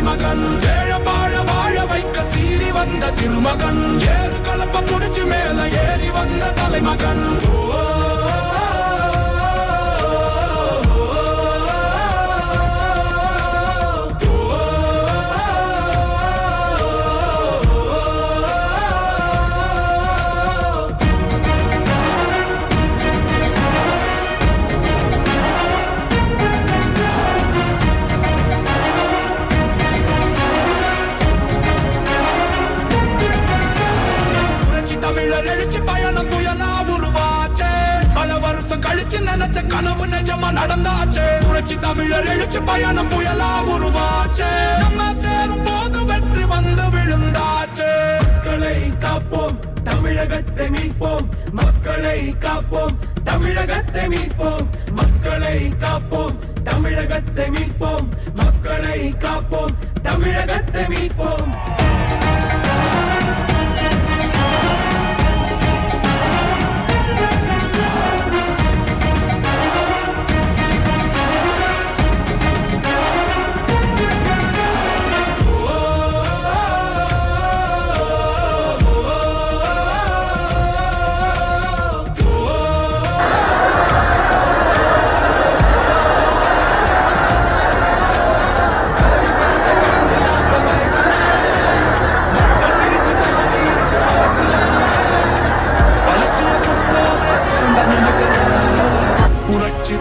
தலைமகன் ஏழ பாழ வாழ வைக்க சீறி வந்த திருமகன் ஏறு கலப்ப புடிச்சு மேல ஏறி வந்த தலைமகன் எழுச்சி பயணம் புயலா உருவாச்சே பல வருஷம் கழிச்சு நினைச்ச கனவு நிஜமா நடந்தாச்சே புரட்சி தமிழர் எழுச்சி பயணம் புயலா உருவாச்சே நம்ம சேரும் போது வெற்றி வந்து விழுந்தாச்சே மக்களை காப்போம் தமிழகத்தை மீட்போம் மக்களை காப்போம் தமிழகத்தை மீட்போம் மக்களை காப்போம் தமிழகத்தை மீட்போம் மக்களை காப்போம் தமிழகத்தை மீட்போம்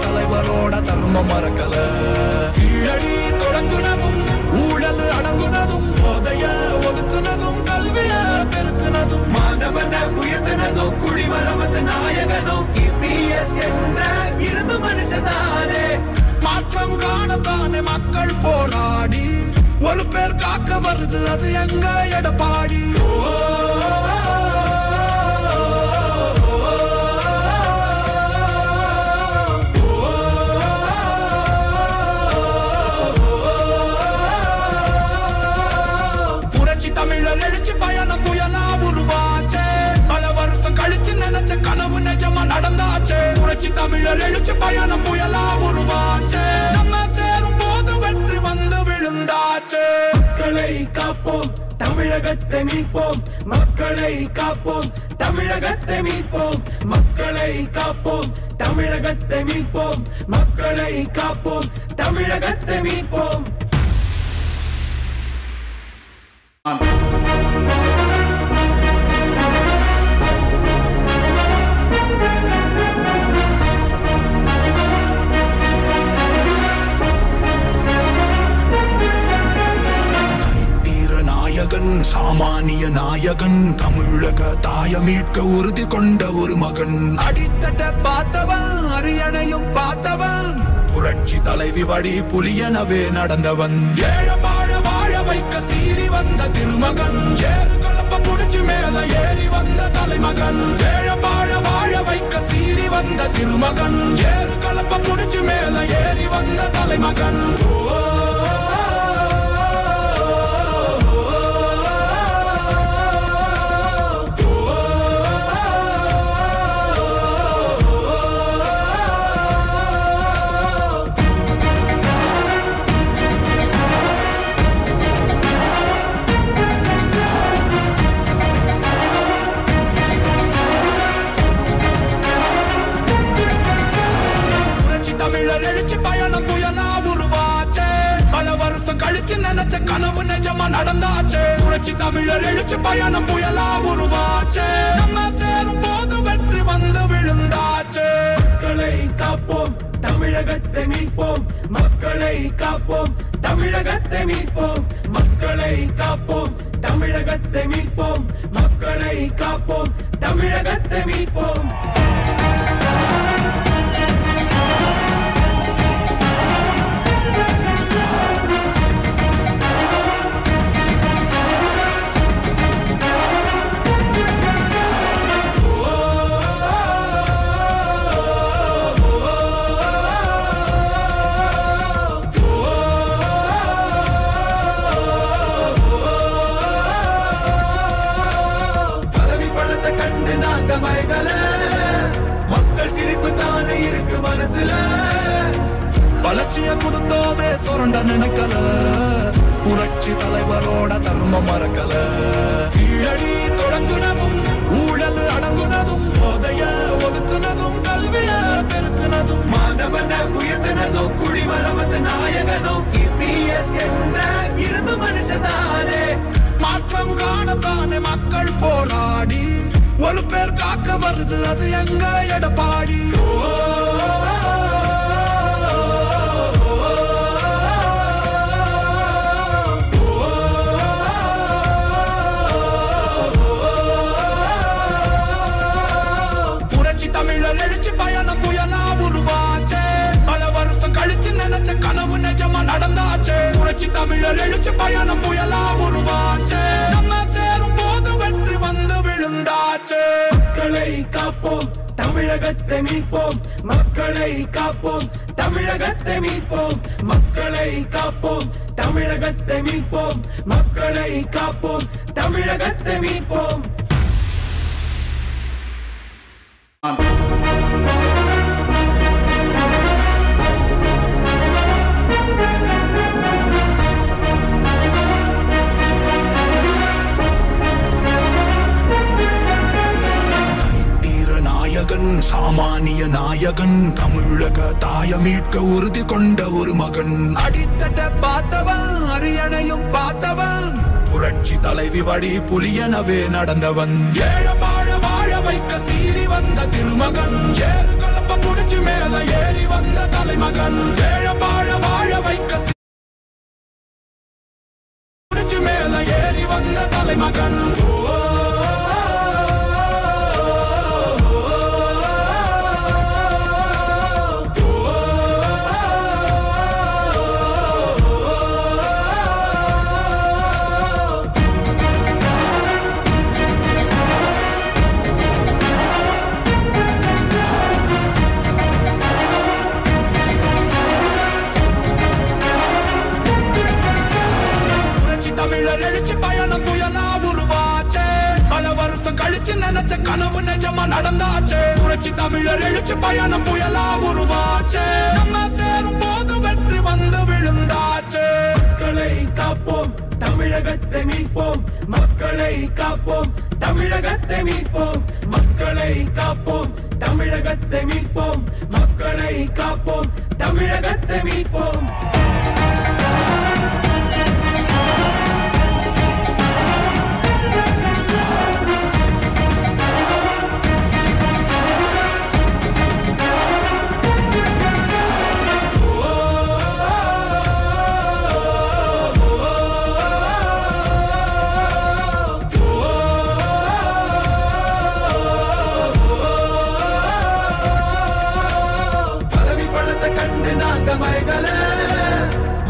தலைவரோட தர்மம் மறக்கல கீழடி தொடங்குனதும் ஊழல் அடங்குனதும் போதைய ஒதுக்குனதும் கல்விய பெருக்குனதும் மாணவன உயர்த்தினதும் குடிமரமத்து நாயகனும் இபிஎஸ் என்ற இரும்பு மனுஷனானே மாற்றம் காணத்தானே மக்கள் போராடி ஒரு பேர் காக்க வருது அது எங்க எடப்பாடி தமிழர் எழுச்சி பயணம் புயலா உருவாச்சே பல வருஷம் கழிச்சு நினைச்ச கனவு நிஜமா நடந்தாச்சே புரட்சி தமிழர் எழுச்சி பயணம் புயலா உருவாச்சே நம்ம சேரும் போது வெற்றி வந்து விழுந்தாச்சே மக்களை காப்போம் தமிழகத்தை மீட்போம் மக்களை காப்போம் தமிழகத்தை மீட்போம் மக்களை காப்போம் தமிழகத்தை மீட்போம் மக்களை காப்போம் தமிழகத்தை மீட்போம் சாமானிய நாயகன் தமிழக தாய மீட்க உறுதி கொண்ட ஒரு மகன் அடித்தட்ட பார்த்தவன் அரியணையும் பார்த்தவன் புரட்சி தலைவி வழி புலியனவே நடந்தவன் ஏழ பாழ வாழ வைக்க சீறி வந்த திருமகன் ஏறு கலப்ப புடிச்சு மேல ஏறி வந்த தலைமகன் ஏழ பாழ வாழ வைக்க சீறி வந்த திருமகன் ஏறு கலப்ப புடிச்சு மேல ஏறி வந்த தலைமகன் எழுச்சி பயணம் புயலா உருவாச்சே பல வருஷம் கழிச்சு நினைச்ச கனவு நிஜமா நடந்தாச்சே புரட்சி தமிழர் எழுச்சி பயணம் புயலா உருவாச்சே நம்ம சேரும் போது வெற்றி வந்து விழுந்தாச்சே மக்களை காப்போம் தமிழகத்தை மீட்போம் மக்களை காப்போம் தமிழகத்தை மீட்போம் மக்களை காப்போம் தமிழகத்தை மீட்போம் மக்களை காப்போம் தமிழகத்தை மீட்போம் மக்கள் சிரிப்பு தானே இருக்கு மனசுல வளர்ச்சிய கொடுத்தோமே சொரண்ட நினைக்கல புரட்சி தர்மம் மறக்கல. கீழடி தொடங்குனதும் ஊழல் அடங்குனதும் போதைய ஒதுக்குனதும் கல்விய பெருக்குனதும் மாணவனை உயர்த்தினதும் குடிமரமத்து நாயகனும் இபிஎஸ் என்ற இரும்பு மனுஷனானே. மாற்றம் காணத்தானே மக்கள் போராடி ஒரு பேர் காக்க வருது அது எங்க எடப்பாடி. புரட்சி தமிழர் எழுச்சி பயணம் புயலா உருவாச்சே. பல வருஷம் கழிச்சு நினைச்ச கனவு நிஜமா நடந்தாச்சே. புரட்சி தமிழர் எழுச்சி பயணம் புயலா உருவாச்சே. நம்ம சேரும் போது வெற்றி வந்து விழுந்தாச்சே. மக்களை காப்போம் தமிழகத்தை மீட்போம். மக்களை காப்போம் தமிழகத்தை மீட்போம். மக்களை காப்போம் தமிழகத்தை மீட்போம். மக்களை காப்போம் தமிழகத்தை மீட்போம். சாமானிய நாயகன் தமிழக தாய மீட்க உறுதி கொண்ட ஒரு மகன். அடித்தட்ட பார்த்தவன் அரியணையும் பார்த்தவன். புரட்சி தலைவி வழி புலியனவே நடந்தவன். ஏழ வாழ வாழ வைக்க சீறி வந்த திருமகன். ஏறு கலப்ப புடிச்சு மேல ஏறி வந்த தலைமகன். ஏழ வாழ வாழ வைக்க புடிச்சு மேல ஏறி வந்த தலைமகன். எழுச்சி பயணம் புயலா உருவாச்சே. பல வருஷம் கழிச்சு நினைச்ச கனவு நிஜமா நடந்தாச்சே. புரட்சி தமிழர் எழுச்சி பயணம் புயலா உருவாச்சே. நம்ம சேரும் போது வெற்றி வந்து விழுந்தாச்சே. மக்களை காப்போம் தமிழகத்தை மீட்போம். மக்களை காப்போம் தமிழகத்தை மீட்போம். மக்களை காப்போம் தமிழகத்தை மீட்போம். மக்களை காப்போம் தமிழகத்தை மீட்போம்.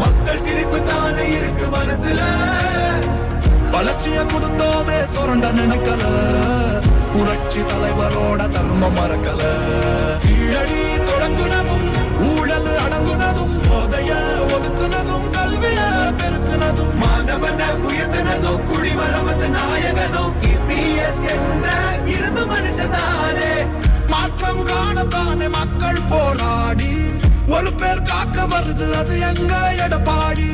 மக்கள் சிரிப்பு தானே இருக்கு மனசுல. வளர்ச்சிய கொடுத்தோமே சுரண்ட நினைக்கல. புரட்சி தலைவரோட தர்மம் மறக்கல. கீழடி தொடங்குனதும் ஊழல் அடங்குனதும் போதைய ஒதுக்குனதும் கல்விய பெருக்குனதும் மாணவனை உயர்த்தினதும் குடிமரமத்து நாயகனும் இபிஎஸ் என்ற இரும்பு மனுஷனானே. மாற்றம் காணத்தானே மக்கள் போராடி ஒரு பேர் காக்க வருது அது எங்க எடப்பாடி.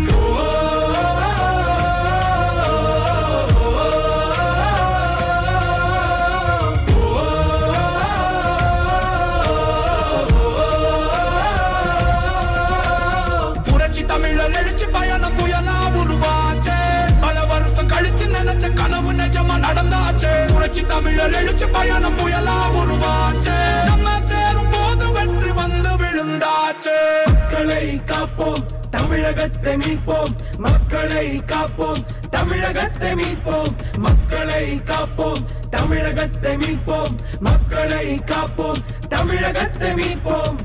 புரட்சி தமிழர் எழுச்சி பயணம் புயலா உருவாச்சே. பல வருஷம் கழிச்சு நினைச்ச கனவு நிஜமா நடந்தாச்சே. புரட்சி தமிழர் எழுச்சி பயணம் புயலா உருவாச்சே. நம்ம சேரும் போது வெற்றி வந்து விழுந்தாச்சே. மக்களை காப்போம் தமிழகத்தை மீட்போம். மக்களை காப்போம் தமிழகத்தை மீட்போம். மக்களை காப்போம் தமிழகத்தை மீட்போம். மக்களை காப்போம் தமிழகத்தை மீட்போம்.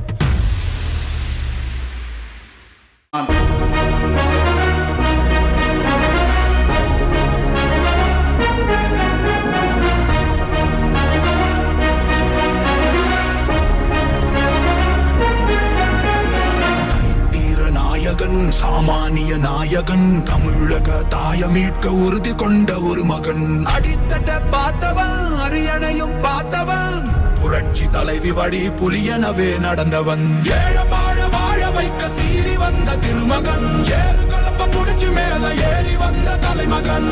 சாமானிய நாயகன் தமிழக தாய மீட்க உறுதி கொண்ட ஒரு மகன். அடித்தட்ட பார்த்தவன் அரியணையும் பார்த்தவன். புரட்சி தலைவி வழி புலியனவே நடந்தவன். ஏழ வாழ வாழ வைக்க சீறி வந்த திருமகன். ஏறு கலப்ப புடிச்சு மேல ஏறி வந்த தலைமகன்.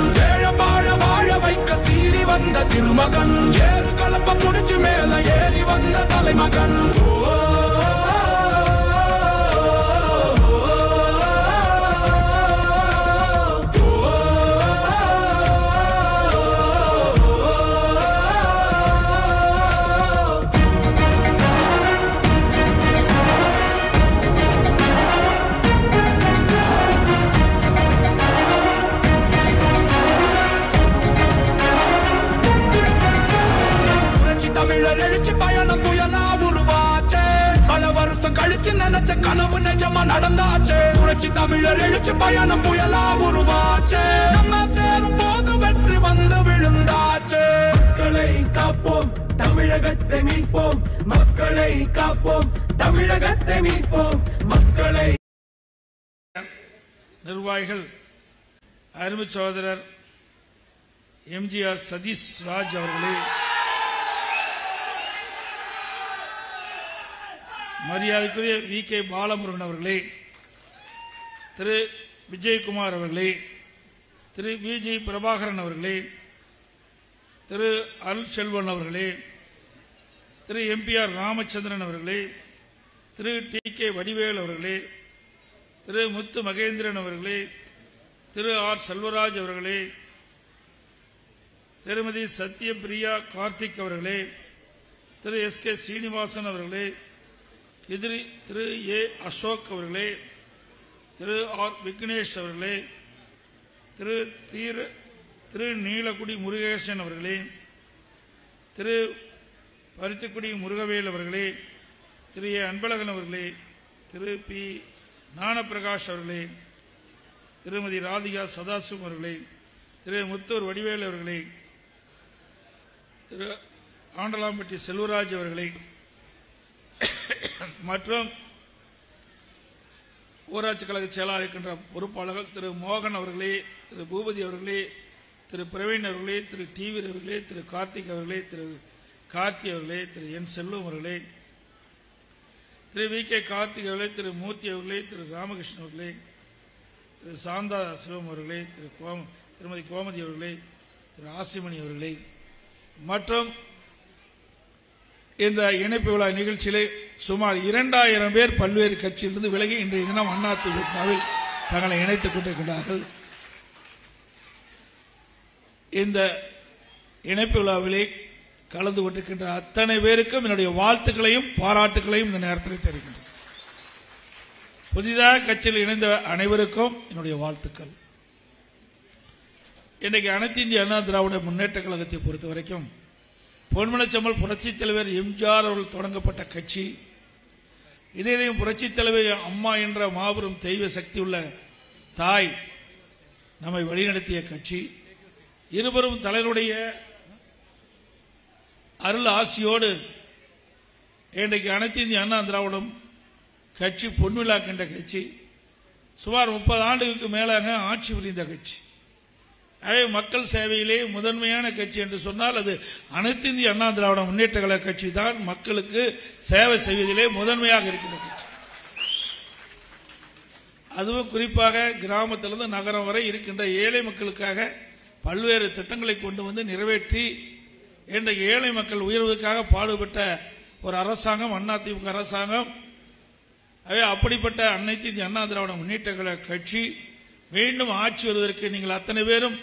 தமிழர் எழுச்சி பயணம் புயலா உருவாச்சு. நம்ம சேரும் போது வெற்றி வந்து விழுந்தாச்சு. மக்களை காப்போம், தமிழகத்தை மீட்போம். மக்களை காப்போம், தமிழகத்தை மீட்போம். மக்களை நிர்வாகிகள் அருமை சகோதரர் எம்ஜிஆர் சதீஷ் ராஜ் அவர்களே, மரியாதைக்குரிய வி.கே. பாலமுருகன் அவர்களே, திரு விஜயகுமார் அவர்களே, திரு வி.ஜி. பிரபாகரன் அவர்களே, திரு அருள் செல்வன் அவர்களே, திரு எம்.பி.ஆர். ராமச்சந்திரன் அவர்களே, திரு டி.கே. வடிவேல் அவர்களே, திரு முத்து மகேந்திரன் அவர்களே, திரு ஆர். செல்வராஜ் அவர்களே, திருமதி சத்யபிரியா கார்த்திக் அவர்களே, திரு எஸ்.கே. சீனிவாசன் அவர்களே, திரு ஏ. அசோக் அவர்களே, திரு ஆர். விக்னேஷ் அவர்களே, திரு நீலக்குடி முருகேசன் அவர்களே, திரு பருத்திக்குடி முருகவேல் அவர்களே, திரு ஏ. அன்பழகன் அவர்களே, திரு பி. ஞானப்பிரகாஷ் அவர்களே, திருமதி ராதிகா சதாசிவம் அவர்களே, திரு முத்தூர் வடிவேல் அவர்களே, திரு ஆண்டலாம்பட்டி செல்வராஜ் அவர்களே மற்றும் ஊராட்சி கழக செயலாளர் இருக்கின்ற பொறுப்பாளர்கள் திரு மோகன் அவர்களே, திரு பூபதி அவர்களே, திரு பிரவீன் அவர்களே, திரு டிவி அவர்களே, திரு கார்த்திக் அவர்களே, திரு கார்த்தி அவர்களே, திரு என் செல்வம் அவர்களே, திரு வி.கே. கார்த்திக் அவர்களே, திரு மூர்த்தி அவர்களே, திரு ராமகிருஷ்ணன் அவர்களே, திரு சாந்தா சிவம் அவர்களே, திருமதி கோமதி அவர்களே, திரு ஆசிமணி அவர்களே மற்றும் இந்த இணைப்பு விழா நிகழ்ச்சியிலே சுமார் 2000 பேர் பல்வேறு கட்சியிலிருந்து விலகி இன்றைய தினம் அதிமுகவில் தங்களை இணைத்துக் கொண்டிருக்கிறார்கள். இந்த இணைப்பு விழாவிலே கலந்து கொண்டிருக்கின்ற அத்தனை பேருக்கும் என்னுடைய வாழ்த்துக்களையும் பாராட்டுகளையும் இந்த நேரத்தில் தெரிவிக்கின்றேன். புதிதாக கட்சியில் இணைந்த அனைவருக்கும் என்னுடைய வாழ்த்துக்கள். இன்றைக்கு அனைத்து இந்திய அண்ணா திராவிட முன்னேற்ற கழகத்தை பொறுத்த வரைக்கும் பொன்மனச்செம்மல் புரட்சித் தலைவர் எம்ஜிஆர் அவர்கள் தொடங்கப்பட்ட கட்சி. இதையும் புரட்சித் தலைவர் அம்மா என்ற மாபெரும் தெய்வ சக்தி உள்ள தாய் நம்மை வழிநடத்திய கட்சி. இருவரும் தலைவருடைய அருள் ஆசியோடு இன்றைக்கு அனைத்து இந்திய அண்ணா திராவிடம் கட்சி பொன்விழா கண்ட கட்சி. சுமார் 30 ஆண்டுகளுக்கு மேலாக ஆட்சி புரிந்த கட்சி. மக்கள் சேவையிலே முதன்மையான கட்சி என்று சொன்னால் அது அனைத்து இந்திய அண்ணா திராவிட முன்னேற்ற கழக கட்சி தான். மக்களுக்கு சேவை செய்வதிலே முதன்மையாக இருக்கின்ற கட்சி. அதுவும் குறிப்பாக கிராமத்திலிருந்து நகரம் வரை இருக்கின்ற ஏழை மக்களுக்காக பல்வேறு திட்டங்களை கொண்டு வந்து நிறைவேற்றி இன்றைக்கு ஏழை மக்கள் உயர்வதற்காக பாடுபட்ட ஒரு அரசாங்கம் அதிமுக அரசாங்கம். அப்படிப்பட்ட அனைத்து இந்திய அண்ணா திராவிட முன்னேற்ற கழக கட்சி மீண்டும் ஆட்சி வருவதற்கு நீங்கள் அத்தனை பேரும்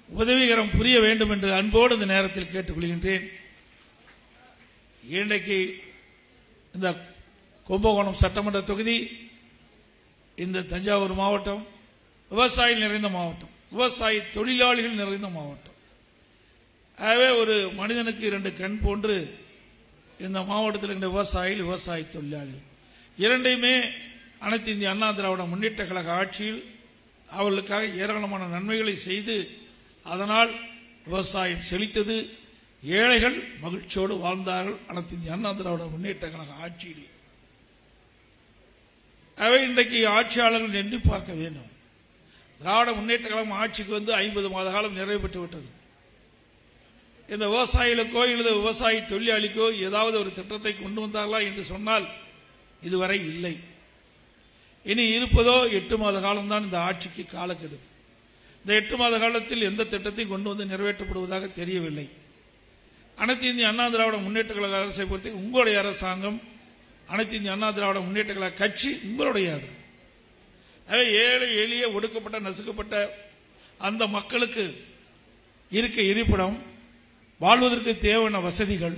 உதவிகரம் புரிய வேண்டும் என்று அன்போடு இந்த நேரத்தில் கேட்டுக்கொள்கின்றேன். இன்றைக்கு இந்த கும்பகோணம் சட்டமன்ற தொகுதி, இந்த தஞ்சாவூர் மாவட்டம் விவசாயிகள் நிறைந்த மாவட்டம், விவசாய தொழிலாளிகள் நிறைந்த மாவட்டம். ஆகவே ஒரு மனிதனுக்கு 2 கண் போன்று இந்த மாவட்டத்தில் இருந்த விவசாயிகள், விவசாய தொழிலாளிகள் இரண்டையுமே அனைத்து இந்திய அண்ணா திராவிட முன்னேற்ற கழக ஆட்சியில் அவர்களுக்காக ஏராளமான நன்மைகளை செய்து அதனால் விவசாயம் செழித்தது. ஏழைகள் மகிழ்ச்சியோடு வாழ்ந்தார்கள் அனைத்து இந்திய அண்ணா திராவிட முன்னேற்ற கழக ஆட்சியிலே. அவை இன்றைக்கு ஆட்சியாளர்கள் எண்ணி பார்க்க வேண்டும். திராவிட முன்னேற்ற கழகம் ஆட்சிக்கு வந்து 50 மாத காலம் நிறைவு பெற்று விட்டது. இந்த விவசாயிகளுக்கோ இல்லது விவசாய தொழிலாளிக்கோ ஏதாவது ஒரு திட்டத்தை கொண்டு வந்தார்களா என்று சொன்னால் இதுவரை இல்லை. இனி இருப்பதோ 8 மாத காலம்தான் இந்த ஆட்சிக்கு காலக்கெடு. இந்த 8 மாத காலத்தில் எந்த திட்டத்தையும் கொண்டு வந்து நிறைவேற்றப்படுவதாக தெரியவில்லை. அனைத்து இந்திய அண்ணா திராவிட முன்னேற்ற கழக அரசை பொறுத்து உங்களுடைய அரசாங்கம், அனைத்து இந்திய அண்ணா திராவிட முன்னேற்ற கழக கட்சி உங்களுடையது. ஏழை எளிய ஒடுக்கப்பட்ட நசுக்கப்பட்ட அந்த மக்களுக்கு இருக்க இருப்பிடம், வாழ்வதற்கு தேவையான வசதிகள்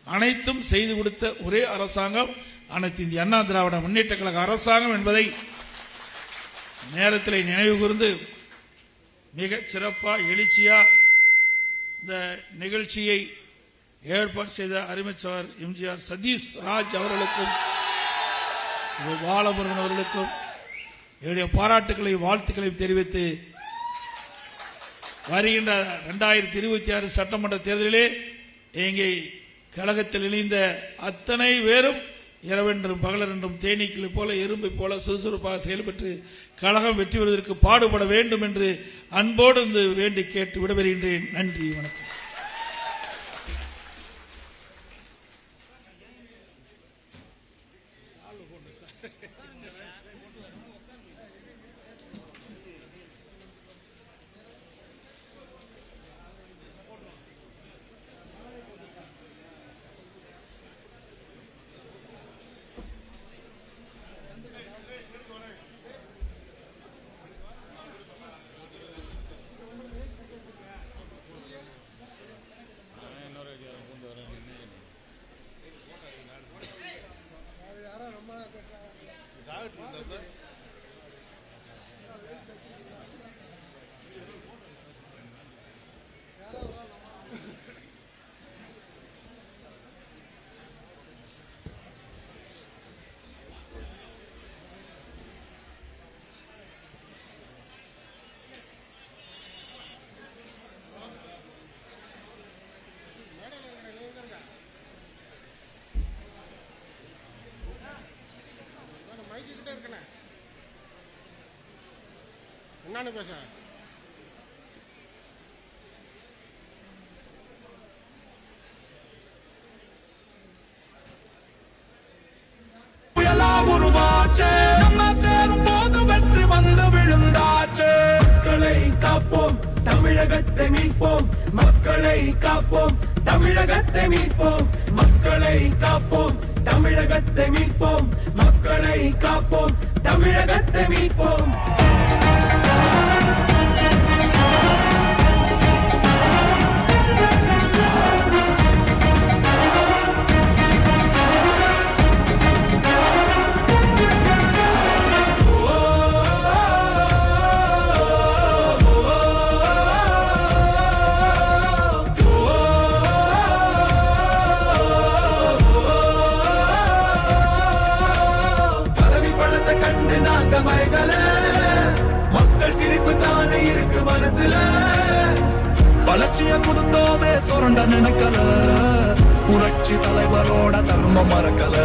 அனைத்தும் செய்து கொடுத்த ஒரே அரசாங்கம் அனைத்து இந்திய அண்ணா திராவிட முன்னேற்ற கழக அரசாங்கம் என்பதை நேரத்தில் நினைவு கூர்ந்து மிக சிறப்பா எழுச்சியா இந்த நிகழ்ச்சியை ஏற்பாடு செய்த அருமைச்சவர் எம்ஜிஆர் சதீஷ் ராஜ் அவர்களுக்கும், பாலமுருகன் அவர்களுக்கும், என்னுடைய பாராட்டுகளையும் வாழ்த்துக்களையும் தெரிவித்து வருகின்ற 2026 சட்டமன்ற தேர்தலிலே எங்கே கழகத்தில் இணைந்த அத்தனை பேரும் இரவென்றும் பகலென்றும் தேனீக்களை போல எறும்பை போல சுறுசுறுப்பாக செயல்பட்டு கழகம் வெற்றி பெறுவதற்கு பாடுபட வேண்டும் என்று அன்போடு வேண்டி கேட்டு விடைபெறுகின்றேன். நன்றி, வணக்கம். என்னன்னு பேச புயலா உருவாச்சே, நம்ம சேரும் போது வெற்றி வந்து விழுந்தாச்சே. மக்களை காப்போம், தமிழகத்தை மீட்போம். மக்களை காப்போம், தமிழகத்தை மீட்போம். மக்களை காப்போம், தமிழகத்தை மீட்போம். மக்களை காப்போம், தமிழகத்தை மீட்போம். மக்கள் சிரிப்பு தானே இருக்கு மனசுல. வளர்ச்சிய கொடுத்தோமே சுரண்ட நினைக்கல, புரட்சி தலைவரோட தர்மம் மறக்கல.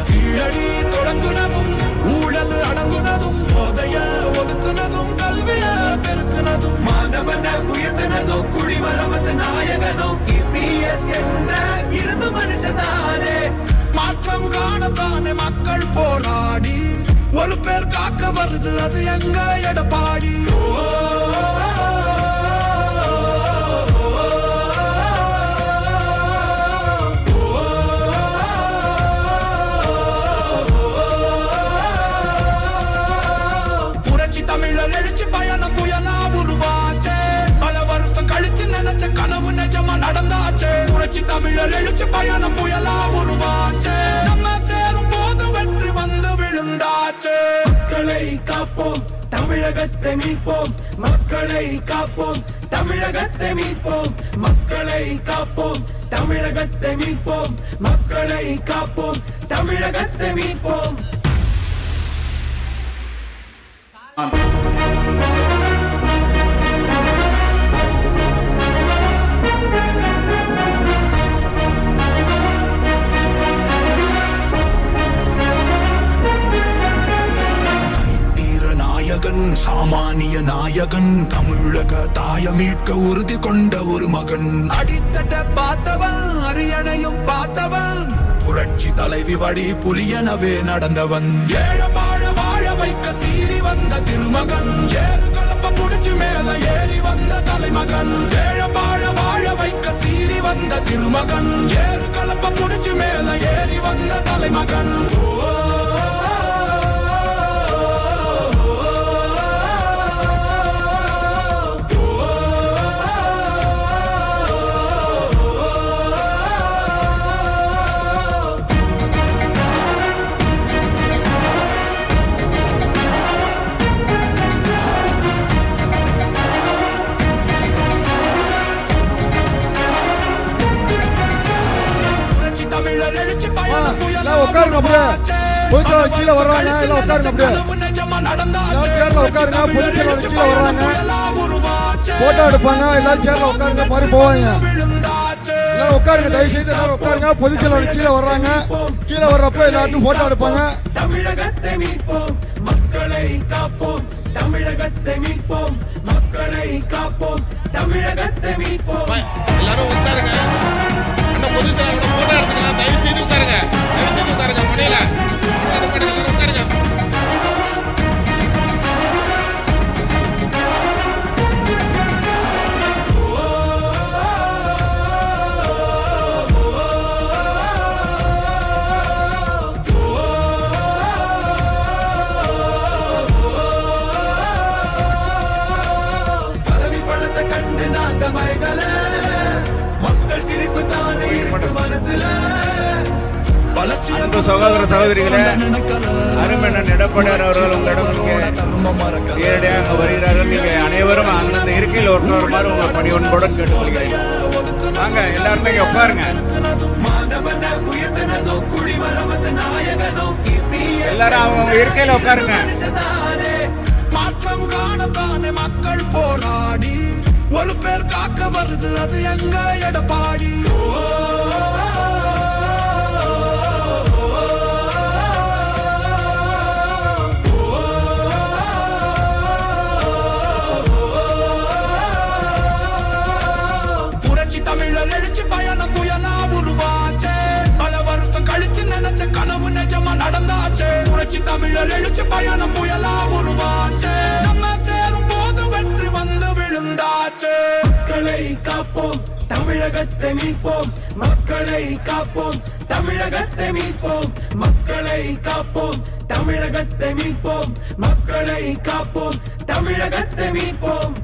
கீழடி தொடங்குனதும் ஊழல் அடங்குனதும், போதைய ஒதுக்குனதும் கல்விய பெருக்குனதும், மாணவன உயர்த்தினதும் குடிமரமத்து நாயகனும் இபிஎஸ் என்ற இரும்பு மனுஷனானே. மாற்றம் காணத்தானே மக்கள் போராடி ஒரு பேர் காக்க வருது, அது எங்க எடப்பாடி. புரட்சி தமிழர் எழுச்சி பயணம் புயலா உருவாச்சே, பல வருஷம் கழிச்சு நினைச்ச கனவு நிஜமா நடந்தாச்சே. புரட்சி தமிழர் எழுச்சி பயணம் புயலா உருவாச்சே, நம்ம சேரும் போது வெற்றி வந்து விழுந்தாச்சே. மக்களை காப்போம், தமிழகத்தை மீட்போம். மக்களை காப்போம், தமிழகத்தை மீட்போம். மக்களை காப்போம், தமிழகத்தை மீட்போம். மக்களை காப்போம், தமிழகத்தை மீட்போம். சாமானிய நாயகன், தமிழக தாய மீட்க உறுதி கொண்ட ஒரு மகன். அடித்தட்ட பார்த்தவன், அரியணையும் பார்த்தவன், புரட்சி தலைவி வழி புலியனவே நடந்தவன். ஏழ வாழ வாழ வைக்க சீறி வந்த திருமகன், ஏறு கலப்ப புடிச்சு மேல ஏறி வந்த தலைமகன். ஏழ வாழ வாழ வைக்க சீறி வந்த திருமகன், ஏறு கலப்ப புடிச்சு மேல ஏறி வந்த தலைமகன். உட்காருங்க அப்படியே, கொஞ்சம் கீழே வர்றாங்க, எல்லாம் உட்காருங்க அப்படியே. நடந்தாச்சு சேர்ல உட்காருங்க பொதுச்செயலாளர் கீழே வர்றாங்க போட்டோ எடுப்பாங்க எல்லாரும் சேர்ல உட்காருங்க மாதிரி போவாங்க எல்லாரும் உட்காருங்க தயவு செய்து எல்லாரும் உட்காருங்க பொதுச்செயலாளர் கீழே வர்றாங்க கீழே வர்றப்ப எல்லாரும் போட்டோ எடுப்பாங்க தமிழகத்தை மீட்போம் மக்களை காப்போம் தமிழகத்தை மீட்போம் மக்களை காப்போம் தமிழகத்தை மீட்போம் எல்லாரும் உட்காருங்க அண்ணா பொதுச்செயலாளரோட போட்டோ எடுத்துக்கலாம் தயவு செய்து உட்காருங்க முடியல எல்லாரும் உட்காருங்க மக்கள் சிரிப்பு தானே இருக்கு மனசுல அன்பு சகோதர சகோதரிகளே, அருமண்ணன் எடப்பாடியார் அவர்கள் உங்களிடம் நேரடியாக வருகிறார்கள். நீங்க அனைவரும் அந்தந்த இருக்கையில் ஒட்டுமாறு உங்க பணி ஒன்புடன் கேட்டுக்கொள்கிறேன். வாங்க எல்லாருமே இங்க உட்காருங்க. எல்லாரும் அவங்க இருக்கையில உட்காருங்க. மாற்றம் காணத்தானே மக்கள் போராடி ஒரு பேர் காக்க வருது அது எங்க எடப்பாடி. புரட்சி தமிழர் எழுச்சி பயணம் புயலா உருவாச்சே பல வருஷம் கழிச்சு நினைச்ச கனவு நிஜமா நடந்தாச்சே. புரட்சி தமிழர் எழுச்சி பயணம் புயலா உருவாச்சே நம்ம சேரும் போது வெற்றி வந்து விழுந்தாச்சே. மக்களை காப்போம் தமிழகத்தை மீட்போம் மக்களை காப்போம் தமிழகத்தை மீட்போம் மக்களை காப்போம் தமிழகத்தை மீட்போம் மக்களை காப்போம் தமிழகத்தை மீட்போம்.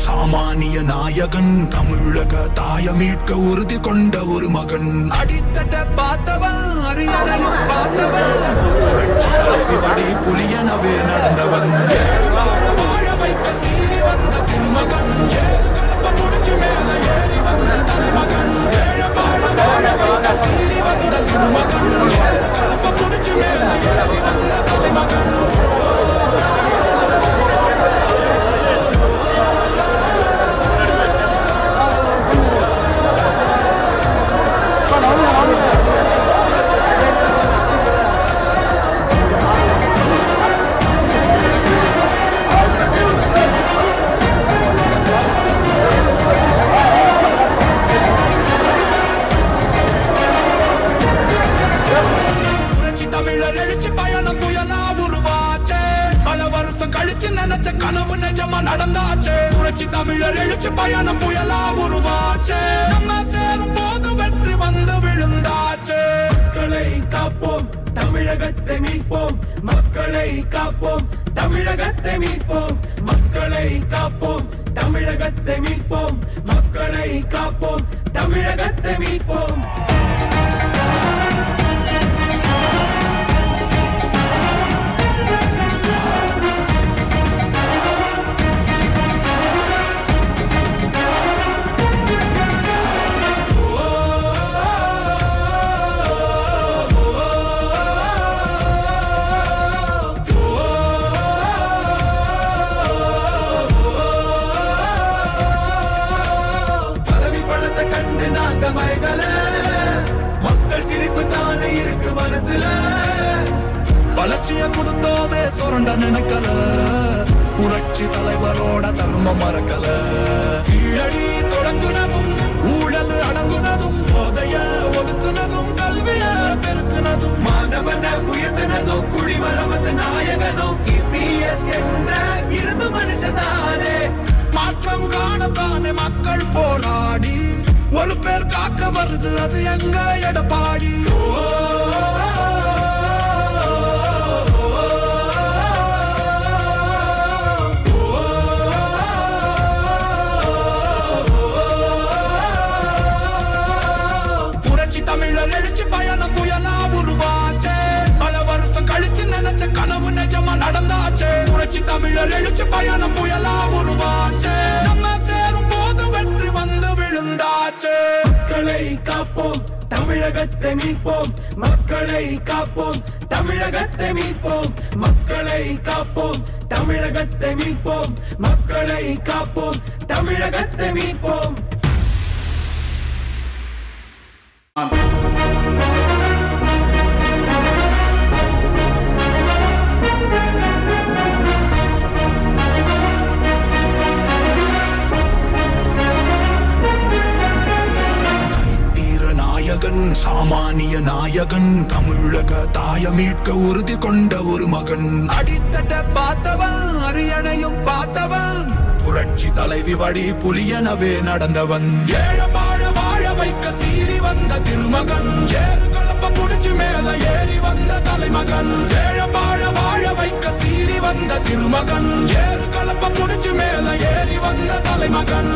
சாமானிய நாயகன் தமிழக தாய மீட்க உறுதி கொண்ட ஒரு மகன். அடித்தட்ட பார்த்தவன் அரியணையும் பார்த்தவன் புரட்சி தலைவி வடி புலியனவே நடந்தவன். வாழ வாழ வைக்க சீறி வந்த திருமகன் கலப்ப புடிச்சு மேல ஏறி வந்த தலைமகன். வாழ வாழ வைக்க சீறி வந்த திருமகன் கலப்ப புடிச்சு மேல ஏறி வந்த தலைமகன். கனவு நிஜமா நடந்தாச்சே. புரட்சி தமிழர் எழுச்சி பயணம் புயலா உருவாச்சே நம்ம சேரும் போது வெற்றி வந்து விழுந்தாச்சே. மக்களை காப்போம் தமிழகத்தை மீட்போம் மக்களை காப்போம் தமிழகத்தை மீட்போம் மக்களை காப்போம் தமிழகத்தை மீட்போம் மக்களை காப்போம் தமிழகத்தை மீட்போம். மக்கள் சிரிப்பு தானே இருக்கு மனசுல வளர்ச்சிய கொடுத்தோமே சுரண்ட நினைக்கல புரட்சி தலைவரோட தர்மம் மறக்கல. கீழடி தொடங்குனதும் ஊழல் அடங்குனதும் போதைய ஒதுக்குனதும் கல்விய பெருக்குனதும் மாணவன உயர்த்தினதும் குடிமரமத்து நாயகனும் EPS என்ற இரும்பு மனுஷனானே. மாற்றம் காணத்தானே மக்கள் போராடி ஒரு பேர் காக்க வருது அது எங்க எடப்பாடி. புரட்சி தமிழர் எழுச்சி பயணம் புயலா உருவாச்சே பல புரட்சி தமிழர் எழுச்சி பயணம் புயலா உருவாச்சு நம்ம சேரும் போது வெற்றி வந்து விழுந்தாச்சு மக்களை காப்போம் தமிழகத்தை மீட்போம் மக்களை காப்போம் தமிழகத்தை மீட்போம் மக்களை காப்போம் தமிழகத்தை மீட்போம் மக்களை காப்போம் தமிழகத்தை மீட்போம் சாமானிய நாயகன் தமிழக தாய மீட்க உறுதி கொண்ட ஒரு மகன் அடித்தட்ட பார்த்தவன் அரியணையும் பார்த்தவன் புரட்சி தலைவி வழி புலியனவே நடந்தவன் ஏழ வாழ வாழ வைக்க சீறி வந்த திருமகன் ஏறு கலப்ப புடிச்சு மேல ஏறி வந்த தலைமகன் ஏழ வாழ வாழ வைக்க சீறி வந்த திருமகன் ஏறு கலப்ப புடிச்சு மேல ஏறி வந்த தலைமகன்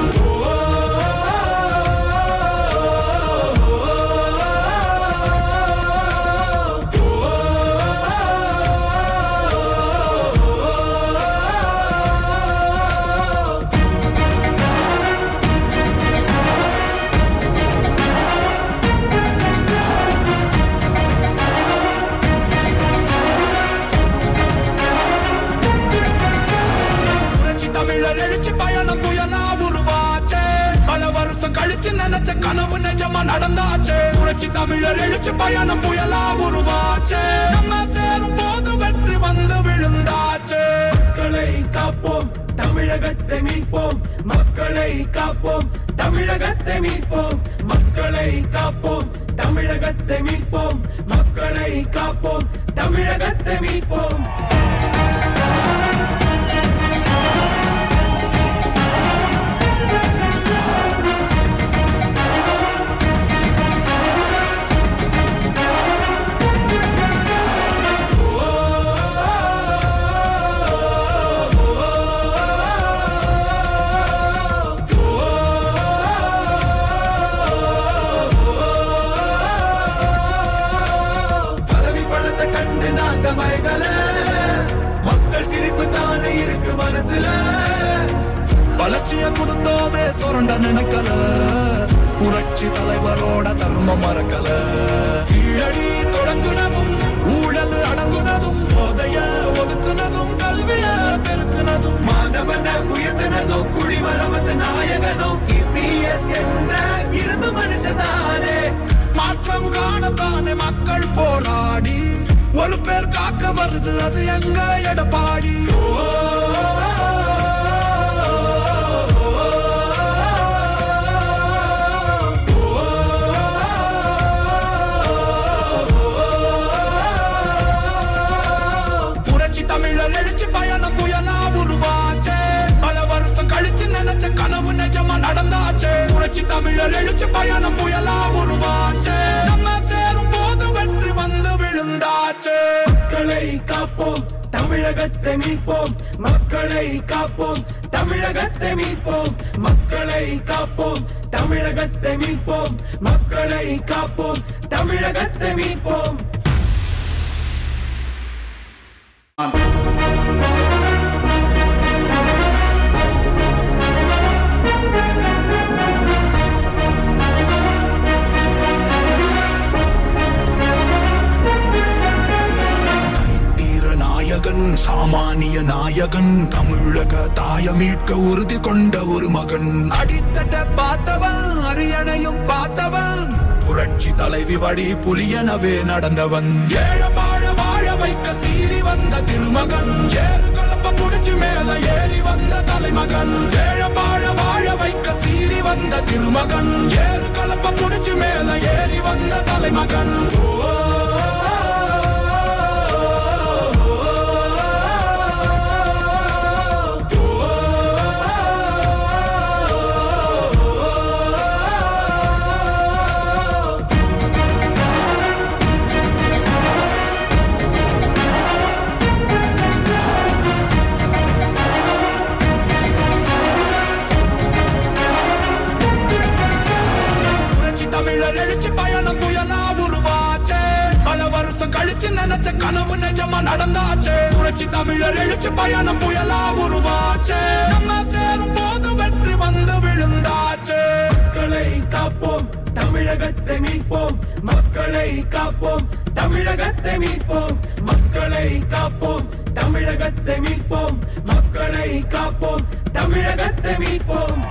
எழுச்சி பயணம் புயலா உருவாச்சு பல வருஷம் கழிச்சு நினைச்ச கனவு நிஜமா நடந்தாச்சு புரட்சி தமிழர் எழுச்சி பயணம் புயலா உருவாச்சு நம்ம சேரும் போது வெற்றி வந்து விழுந்தாச்சு மக்களை காப்போம் தமிழகத்தை மீட்போம் மக்களை காப்போம் தமிழகத்தை மீட்போம் மக்களை காப்போம் தமிழகத்தை மீட்போம் மக்களை காப்போம் தமிழகத்தை மீட்போம் மக்கள் சிரிப்பு தானே இருக்கு மனசுல வளர்ச்சிய கொடுத்தோமே சுரண்ட நினைக்கல புரட்சி தலைவரோட தர்மம் மறக்கல கீழடி தொடங்குனதும் ஊழல் அடங்குனதும் போதைய ஒதுக்குனதும் கல்விய பெருக்குனதும் மாணவன உயர்த்தினதும் குடிமரமத்து நாயகனும் இபிஎஸ் என்ற இரும்பு மனுஷனானே மாற்றம் காணத்தானே மக்கள் போராடி ஒரு பேர் காக்க வருது அது எங்க எடப்பாடி புரட்சி தமிழர் எழுச்சி பயணம் புயலா உருவாச்சு பல வருஷம் கழிச்சு நினைச்ச கனவு நிஜமா நடந்தாச்சு புரட்சி தமிழர் எழுச்சி பயணம் புயலா உருவாச்சு நம்ம சேரும் போது வெற்றி வந்து விழுந்தாச்சு மக்களை காப்போம் தமிழகத்தை மீட்போம் மக்களை காப்போம் தமிழகத்தை மீட்போம் மக்களை காப்போம் தமிழகத்தை மீட்போம் மக்களை காப்போம் தமிழகத்தை மீட்போம் சாமானிய நாயகன் தமிழக தாய மீட்க உறுதி கொண்ட ஒரு மகன் அடித்தட்ட பார்த்தவன் அரியணையும் பார்த்தவன் புரட்சி தலைவி வழி புலியனவே நடந்தவன் ஏழ வாழ வாழ வைக்க சீறி வந்த திருமகன் ஏறு கலப்ப புடிச்சு மேல ஏறி வந்த தலைமகன் ஏழ வாழ வாழ வைக்க சீறி வந்த திருமகன் ஏறு கலப்ப புடிச்சு மேல ஏறி வந்த தலைமகன் தமிழர் எழுச்சி பயணம் புயலா உருவாச்சு தமிழர் எழுச்சி பயணம் புயலா உருவாச்சு நம்ம சேரும் போது வெற்றி வந்து விழுந்தாச்சு மக்களை காப்போம் தமிழகத்தை மீட்போம் மக்களை காப்போம் தமிழகத்தை மீட்போம் மக்களை காப்போம் தமிழகத்தை மீட்போம் மக்களை காப்போம் தமிழகத்தை மீட்போம்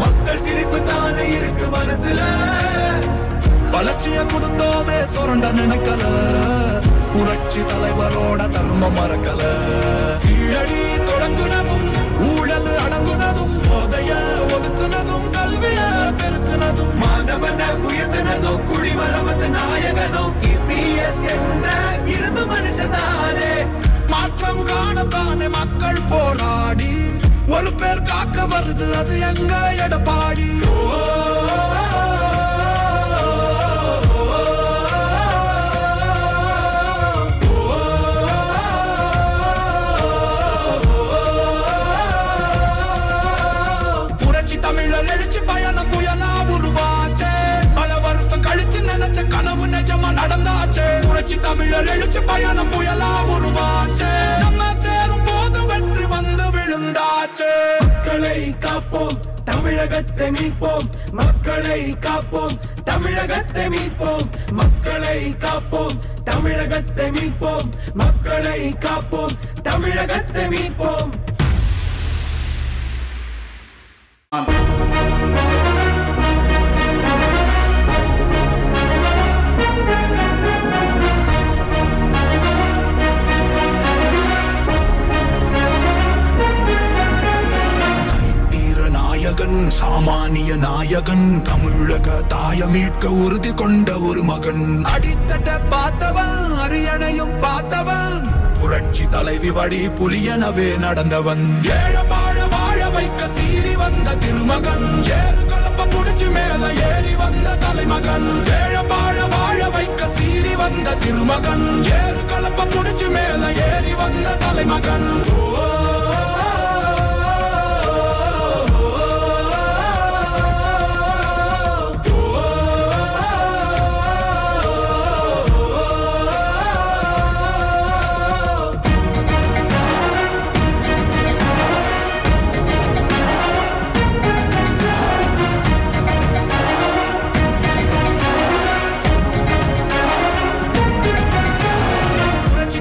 மக்கள் சிரிப்பு தானே இருக்கு மனசுல வளர்ச்சிய கொடுத்தோமே சுரண்ட நினைக்கல புரட்சி தலைவரோட தர்மம் மறக்கல கீழடி தொடங்குனதும் ஊழல் அடங்குனதும் போதைய ஒதுக்குனதும் கல்விய பெருக்குனதும் மாணவன உயர்த்தினதும் குடிமரமத்து நாயகனும் இபிஎஸ் என்ற இரும்பு மனுஷனானே மாற்றம் காணத்தானே மக்கள் போராடி ஒரு பேர் காக்க வருது அது எங்க எடப்பாடி புரட்சி தமிழர் எழுச்சி பயணம் புயலா உருவாச்சே பல வருஷம் கழிச்சு நினைச்ச கனவு நிஜமா நடந்தாச்சே புரட்சி தமிழர் எழுச்சி பயணம் புயலா உருவாச்சே நம்ம சேரும் போது வெற்றி வந்து விழுந்தாச்சு மக்களை காப்போம் தமிழகத்தை மீட்போம் மக்களை காப்போம் தமிழகத்தை மீட்போம் மக்களை காப்போம் தமிழகத்தை மீட்போம் மக்களை காப்போம் தமிழகத்தை மீட்போம் சாமானிய நாயகன் தமிழக தாய மீட்க உறுதி கொண்ட ஒரு மகன் அடித்தட்ட பார்த்தவன் அரியணையும் பார்த்தவன் புரட்சி தலைவி வழி புலியனவே நடந்தவன் ஏழ வாழ வாழ வைக்க சீறி வந்த திருமகன் ஏறு கலப்ப புடிச்சு மேல ஏறி வந்த தலைமகன் ஏழ வாழ வாழ வைக்க சீறி வந்த திருமகன் ஏறு கலப்ப புடிச்சு மேல ஏறி வந்த தலைமகன்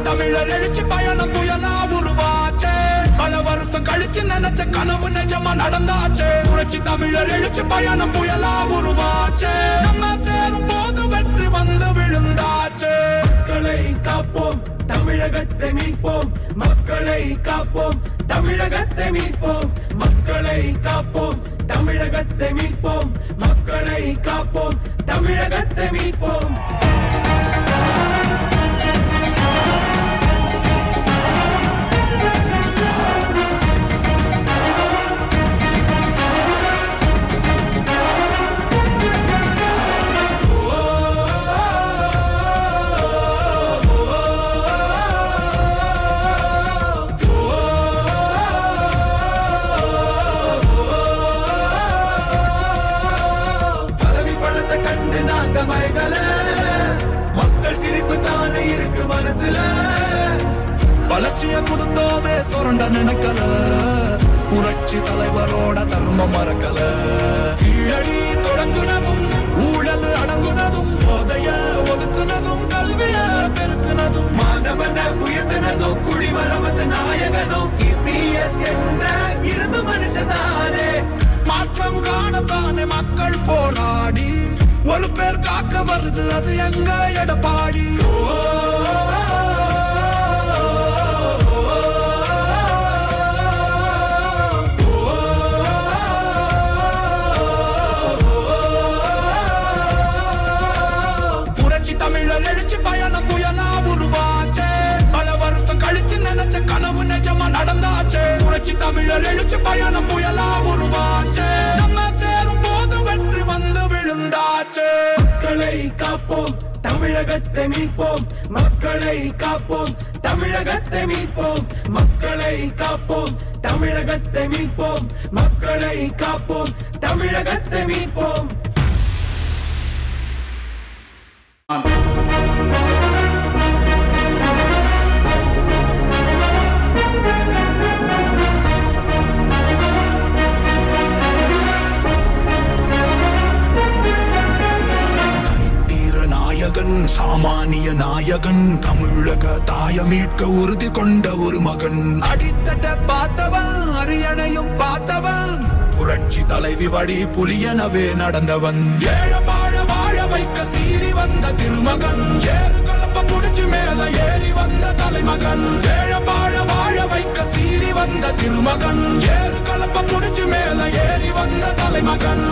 தமிழர் எழுச்சி பயணம் புயலா உருவாச்சே பல வருஷம் கழிச்சு நினைச்ச கனவு நிஜமா நடந்தாச்சே புரட்சி தமிழர் எழுச்சி பயணம் புயலா உருவாச்சே நம்ம சேரும் போது வெற்றி வந்து விழுந்தாச்சே மக்களை காப்போம் தமிழகத்தை மீட்போம் மக்களை காப்போம் தமிழகத்தை மீட்போம் மக்களை காப்போம் தமிழகத்தை மீட்போம் மக்களை காப்போம் தமிழகத்தை மீட்போம் மக்கள் சிரிப்பு தானே இருக்கு மனசுல வளர்ச்சிய கொடுத்தோமே சுரண்ட நினைக்கல புரட்சி தலைவரோட தர்மம் மறக்கல கீழடி தொடங்குனதும் ஊழல் அடங்குனதும் போதைய ஒதுக்குனதும் கல்விய பெருக்குனதும் மாணவன உயர்த்தினதும் குடிமரமத்து நாயகனும் இபிஎஸ் என்ற இரும்பு மனுஷனானே மாற்றம் காணத்தானே மக்கள் போராடி ஒரு பேர் காக்க வருது அது எங்க எடப்பாடி புரட்சி தமிழர் எழுச்சி பயணம் புயலா உருவாச்சே பல வருஷம் கழிச்சு நினைச்ச தமிழர் எழுச்சி பயணம் புயலா உருவாச்சு நம்ம சேரும் போது வெற்றி வந்து விழுந்தாச்சு மக்களை காப்போம் தமிழகத்தை மீட்போம் மக்களை காப்போம் தமிழகத்தை மீட்போம் மக்களை காப்போம் தமிழகத்தை மீட்போம் மக்களை காப்போம் தமிழகத்தை மீட்போம் சாமானிய நாயகன் தமிழக தாய மீட்க உறுதி கொண்ட ஒரு மகன் அடித்தட்ட பார்த்தவன் அரியணையும் பார்த்தவன் புரட்சி தலைவி வழி புலியனவே நடந்தவன் ஏழ வாழ வைக்க சீறி வந்த திருமகன் ஏறு கலப்ப புடிச்சு மேல ஏறி வந்த தலைமகன் ஏழ வாழ வைக்க சீறி வந்த திருமகன் ஏறு கலப்ப புடிச்சு மேல ஏறி வந்த தலைமகன்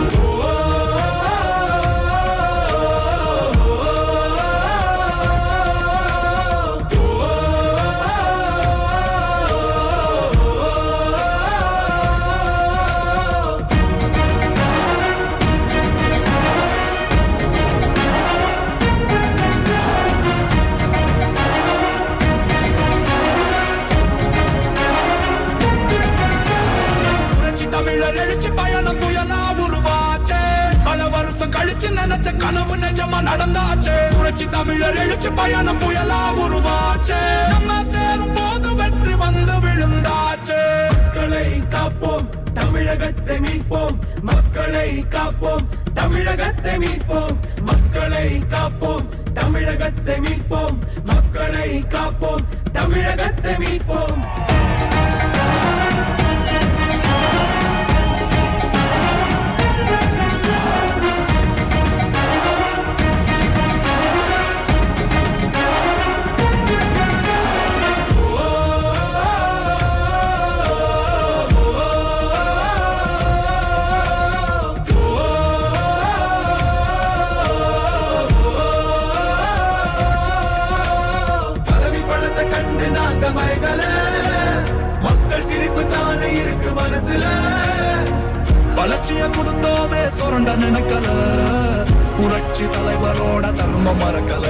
எழுச்சி பயணம் புயலா உருவாச்சு பல வருஷம் கழிச்சு நினைச்ச கனவு நிஜமா நடந்தாச்சு புரட்சி தமிழர் எழுச்சி பயணம் புயலா உருவாச்சு நம்ம சேரும் போது வெற்றி வந்து விழுந்தாச்சு மக்களை காப்போம் தமிழகத்தை மீட்போம் மக்களை காப்போம் தமிழகத்தை மீட்போம் மக்களை காப்போம் தமிழகத்தை மீட்போம் மக்களை காப்போம் தமிழகத்தை மீட்போம் மக்கள் சிரிப்பு தானே இருக்கு மனசுல வளர்ச்சிய கொடுத்தோமே சுரண்ட நினைக்கல புரட்சி தலைவரோட தர்மம் மறக்கல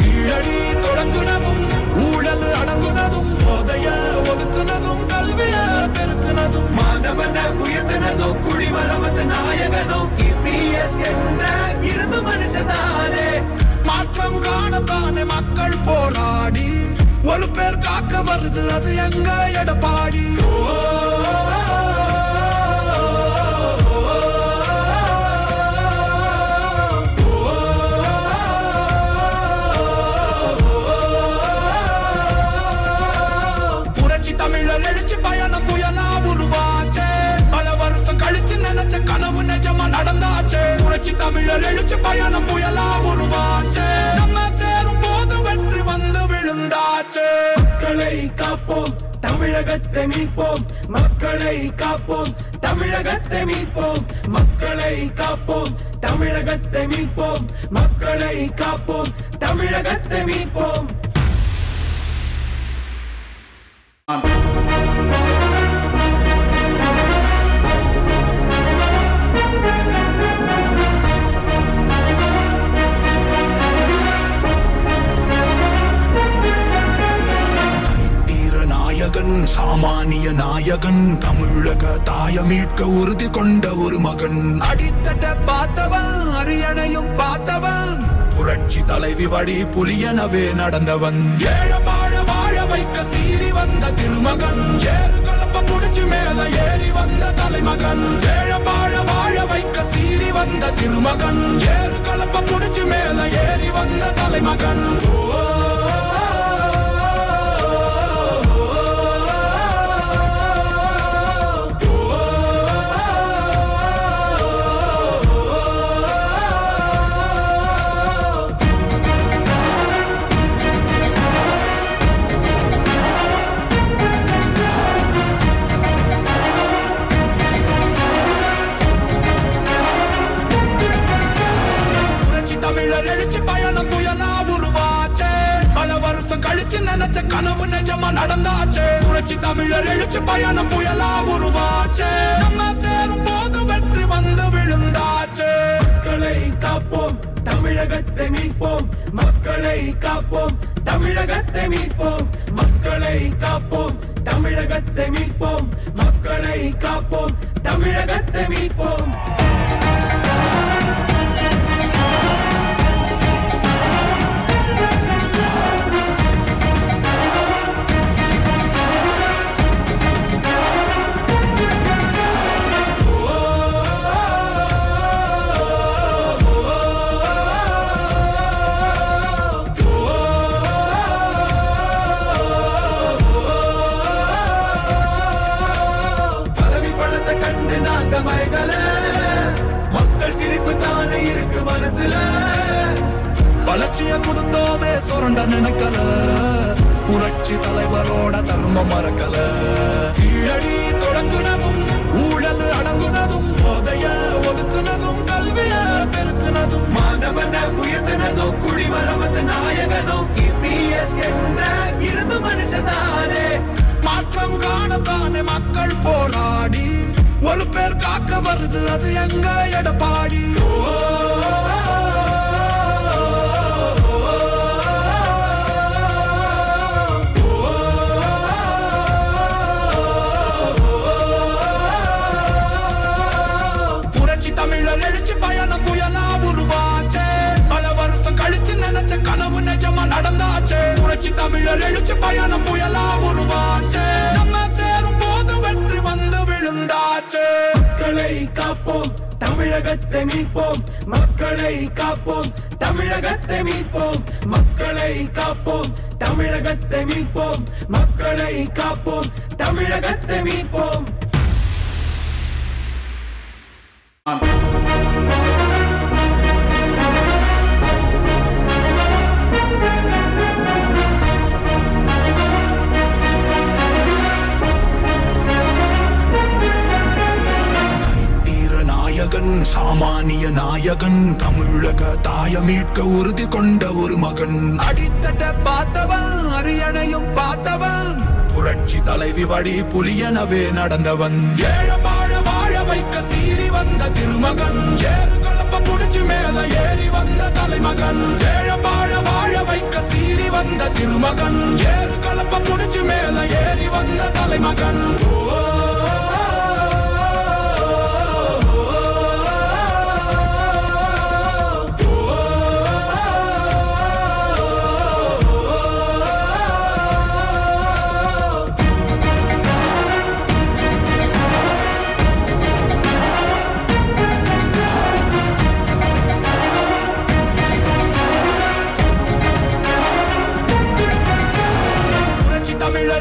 கீழடி தொடங்குனதும் ஊழல் அடங்குனதும் போதைய ஒதுக்குனதும் கல்விய பெருக்குனதும் மாணவனை உயர்த்தினதும் குடிமரமத்து நாயகனும் இபிஎஸ் என்ற இரும்பு மனுஷனானே மாற்றம் காணத்தானே மக்கள் போராடி ஒரு பேர் காக்க வருது அது எங்க எடப்பாடி புரட்சி தமிழர் எழுச்சி பயணம் புயலா உருவாச்சு பல வருஷம் கழிச்சு நினைச்ச கனவு நிஜமா நடந்தாச்சு புரட்சி தமிழர் எழுச்சி பயணம் புயலா உருவாச்சு நம்ம சேரும் போது வெற்றி வந்து விழுந்தாச்சு மக்களை காப்போம் தமிழகத்தை மீட்போம் மக்களை காப்போம் தமிழகத்தை மீட்போம் மக்களை காப்போம் தமிழகத்தை மீட்போம் மக்களை காப்போம் தமிழகத்தை மீட்போம் சாமானிய நாயகன் தமிழக தாய மீட்க உறுதி கொண்ட ஒரு மகன் அடித்தட்ட பார்த்தவன் அரியணையும் பார்த்தவன் புரட்சி தலைவி வழி புலியனவே நடந்தவன் ஏழ வாழ வைக்க சீறி வந்த திருமகன் ஏறு கலப்ப புடிச்சு மேல ஏறி வந்த தலைமகன் ஏழ வாழ வைக்க சீறி வந்த திருமகன் ஏறு கலப்ப புடிச்சு மேல ஏறி வந்த தலைமகன் தமிழர் எழுச்சி பயணம் புயலா உருவாச்சு புரட்சி தமிழர் எழுச்சி பயணம் புயலா உருவாச்சே நம்ம சேரும் போது வெற்றி வந்து விழுந்தாச்சே மக்களை காப்போம் தமிழகத்தை மீட்போம் மக்களை காப்போம் தமிழகத்தை மீட்போம் மக்களை காப்போம் தமிழகத்தை மீட்போம் மக்களை காப்போம் தமிழகத்தை மீட்போம் மக்கள் சிரிப்பு தானே இருக்கு மனசுல வளர்ச்சிய கொடுத்தோமே சுரண்ட நினைக்கல புரட்சி தலைவரோட தர்மம் மறக்கல கீழடி தொடங்குனதும் ஊழல் அடங்குனதும் போதைய ஒதுக்குனதும் கல்விய பெருக்குனதும் மாணவன உயர்த்தினதும் குடிமரமத்து நாயகனும் EPS என்ற இரும்பு மனுஷனானே மாற்றம் காணத்தானே மக்கள் போராடி ஒரு பேர் காக்க வருது அது எங்க எடப்பாடி புரட்சி தமிழர் எழுச்சி பயணம் புயலா உருவாச்சே பல வருஷம் கழிச்சு நினைச்ச கனவு நிஜமா நடந்தாச்சே புரட்சி தமிழர் எழுச்சி பயணம் புயலா உருவாச்சே நம்ம சேரும் போது வெற்றி வந்து விழுந்தாச்சே மக்களை காப்போம் தமிழகத்தை மீட்போம் மக்களை காப்போம் தமிழகத்தை மீட்போம் மக்களை காப்போம் தமிழகத்தை மீட்போம் மக்களை காப்போம் தமிழகத்தை மீட்போம் சாமானிய நாயகன் தமிழக தாய மீட்க உறுதி கொண்ட ஒரு மகன் அடித்தட்ட பார்த்தவன் அரியணையும் பார்த்தவன் புரட்சி தலைவி வழி புலியனவே நடந்தவன் ஏழ வாழ வாழ வைக்க சீறி வந்த திருமகன் ஏறு கலப்ப புடிச்சு மேல ஏறி வந்த தலைமகன் ஏழ வாழ வாழ வைக்க சீறி வந்த திருமகன் ஏறு கலப்ப புடிச்சு மேல ஏறி வந்த தலைமகன்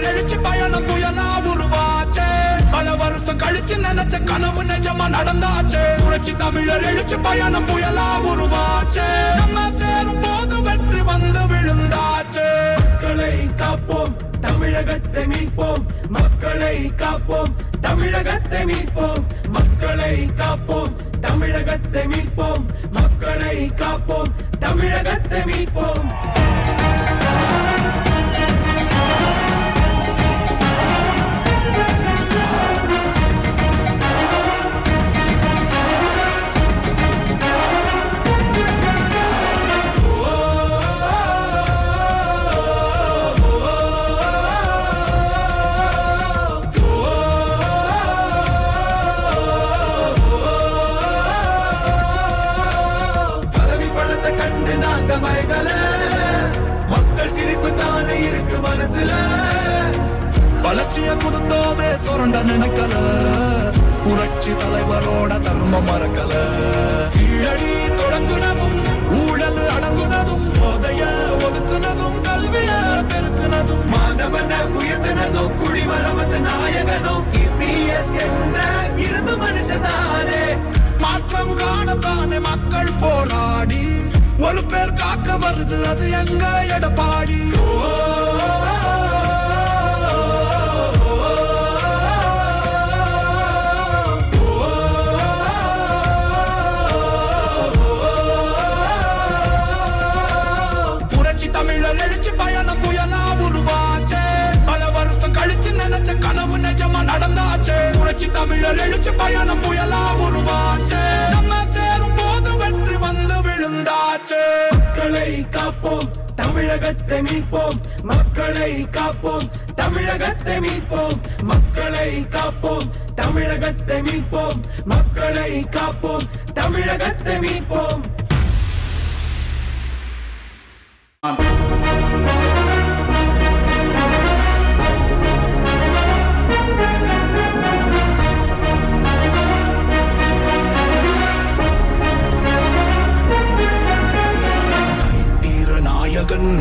எழுச்சி பயணம் புயலா உருவாச்சே பல வருஷம் கழிச்சு நினைச்ச கனவு நிஜமா நடந்தாச்சே புரட்சி தமிழர் எழுச்சி பயணம் புயலா உருவாச்சே நம்ம சேரும் போது வெற்றி வந்து விழுந்தாச்சே மக்களை காப்போம் தமிழகத்தை மீட்போம் மக்களை காப்போம் தமிழகத்தை மீட்போம் மக்களை காப்போம் தமிழகத்தை மீட்போம் மக்களை காப்போம் தமிழகத்தை மீட்போம் மக்கள் சிரிப்பு தானே இருக்கு மனசுல வளர்ச்சிய கொடுத்தோமே சுரண்ட நினைக்கல புரட்சி தலைவரோட தர்மம் மறக்கல கீழடி தொடங்குனதும் ஊழல் அடங்குனதும் போதைய ஒதுக்குனதும் கல்விய பெருக்குனதும் மாணவன உயர்த்தினதும் குடிமரமத்து நாயகனும் EPS என்ற இரும்பு மனுஷனானே மாற்றம் காணத்தானே மக்கள் போராடி ஒரு பேர் காக்க வருது அது எங்க எடப்பாடி புரட்சி தமிழர் எழுச்சி பயணம் புயலா உருவாச்சே பல வருஷம் கழிச்சு நினைச்ச புரட்சி தமிழர் எழுச்சி பயணம் புயலா உருவாச்சு நம்ம சேரும் போது வெற்றி வந்து விழுந்தாச்சு மக்களை காப்போம் தமிழகத்தை மீட்போம் மக்களை காப்போம் தமிழகத்தை மீட்போம் மக்களை காப்போம் தமிழகத்தை மீட்போம் மக்களை காப்போம் தமிழகத்தை மீட்போம்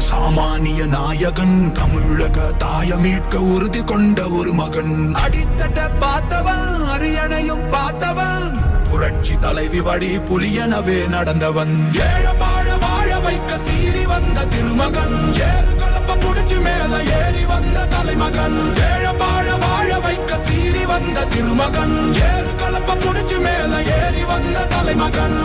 சாமானிய நாயகன் தமிழக தாய மீட்க உறுதி கொண்ட ஒரு மகன் அடித்தட்ட பார்த்தவன் அரியணையும் பார்த்தவன் புரட்சி தலைவி வழி புலியனவே நடந்தவன் ஏழ வாழ வாழ வைக்க சீறி வந்த திருமகன் ஏறு கலப்ப புடிச்சு மேல ஏறி வந்த தலைமகன் ஏழ வாழ வாழ வைக்க சீறி வந்த திருமகன் ஏறு கலப்ப புடிச்சு மேல ஏறி வந்த தலைமகன்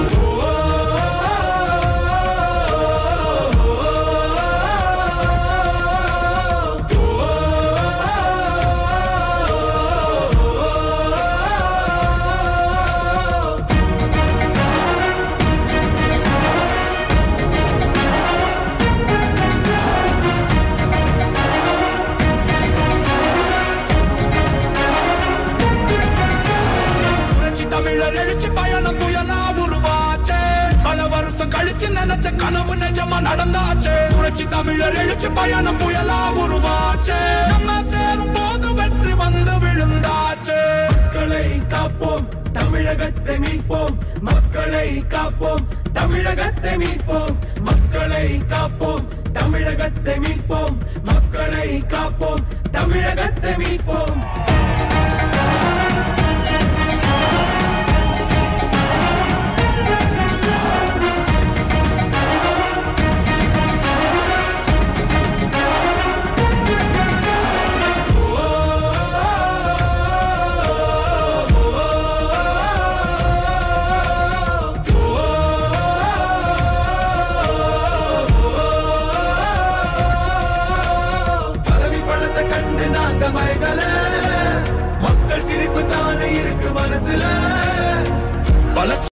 தமிழர் எழுச்சி பயணம் புயலா உருவாச்சு பல வருஷம் கழிச்சு நினைச்ச கனவு நிஜமா நடந்தாச்சு புரட்சி தமிழர் எழுச்சி பயணம் புயலா உருவாச்சு நம்ம சேரும் போது வெற்றி வந்து விழுந்தாச்சு மக்களை காப்போம் தமிழகத்தை மீட்போம் மக்களை காப்போம் தமிழகத்தை மீட்போம் மக்களை காப்போம் தமிழகத்தை மீட்போம் மக்களை காப்போம் தமிழகத்தை மீட்போம் மக்கள் சிரிப்பு தானே இருக்கு மனசுல